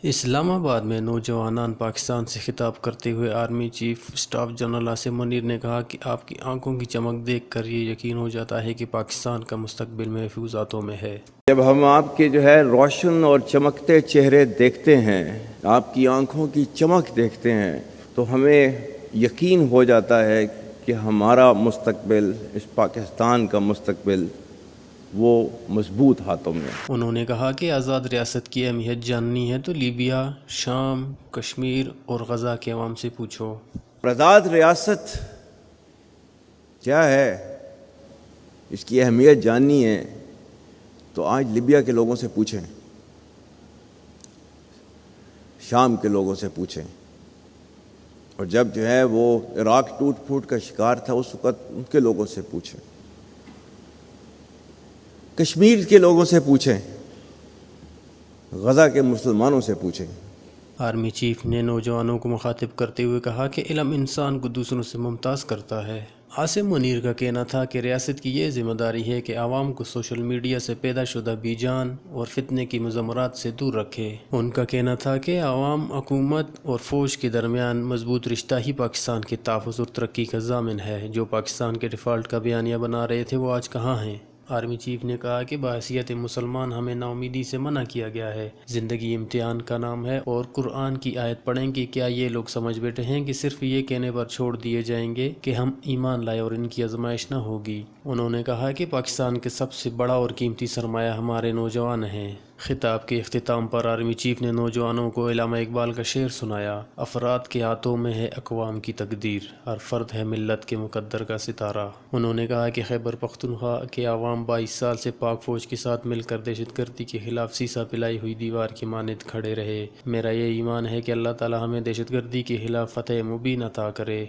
اسلام آباد میں نوجوانان پاکستان سے خطاب کرتے ہوئے army chief staff general Asim Munir نے کہا کہ آپ کی آنکھوں کی چمک دیکھ کر یہ یقین ہو جاتا ہے کہ پاکستان کا مستقبل محفوظ ہاتھوں میں ہے۔ جب ہم آپ کے روشن اور چمکتے چہرے دیکھتے ہیں، آپ کی آنکھوں کی چمک دیکھتے ہیں، تو ہمیں یقین ہو جاتا ہے کہ ہمارا مستقبل، اس پاکستان کا مستقبل وہ مضبوط ہاتھوں میں۔ انہوں نے کہا کہ آزاد ریاست کی اہمیت جاننی ہے تو لیبیا، شام، کشمیر اور غزہ کے عوام سے پوچھو۔ آزاد ریاست کیا ہے، اس کی اہمیت جاننی ہے تو آج لیبیا کے لوگوں سے پوچھیں، شام کے لوگوں سے پوچھیں، اور جب وہ عراق ٹوٹ پھوٹ کا شکار تھا اس وقت ان کے لوگوں سے پوچھیں، کشمیر کے لوگوں سے پوچھیں، غزہ کے مسلمانوں سے پوچھیں۔ آرمی چیف نے نوجوانوں کو مخاطب کرتے ہوئے کہا کہ علم انسان کو دوسروں سے ممتاز کرتا ہے۔ عاصم منیر کا کہنا تھا کہ ریاست کی یہ ذمہ داری ہے کہ عوام کو سوشل میڈیا سے پیدا شدہ بے جان اور فتنے کی مضمرات سے دور رکھے۔ ان کا کہنا تھا کہ عوام، حکومت اور فوج کے درمیان مضبوط رشتہ ہی پاکستان کے تحفظ اور ترقی کا ضامن ہے۔ جو پاکستان کے ڈیفالٹ کا بیانیہ بنا رہے تھے وہ آج کہاں ہیں؟ آرمی چیف نے کہا کہ بحیثیت مسلمان ہمیں ناامیدی سے منع کیا گیا ہے۔ زندگی امتحان کا نام ہے اور قرآن کی آیت پڑھیں کہ کیا یہ لوگ سمجھ بیٹھے ہیں کہ صرف یہ کہنے پر چھوڑ دیے جائیں گے کہ ہم ایمان لائے اور ان کی آزمائش نہ ہوگی۔ انہوں نے کہا کہ پاکستان کے سب سے بڑا اور قیمتی سرمایہ ہمارے نوجوان ہیں۔ خطاب کے اختتام پر آرمی چیف نے نوجوانوں کو علامہ اقبال کا شعر سنایا، افراد کے ہاتھوں میں ہے اقوام کی تقدیر، ہر فرد ہے ملت کے مقدر کا ستارہ۔ انہوں نے کہا کہ خیبر پختونخوا کے عوام 22 سال سے پاک فوج کے ساتھ مل کر دہشت گردی کے خلاف سیسہ پلائی ہوئی دیوار کی مانند کھڑے رہے۔ میرا یہ ایمان ہے کہ اللہ تعالی ہمیں دہشت گردی کے خلاف فتح مبین عطا کرے۔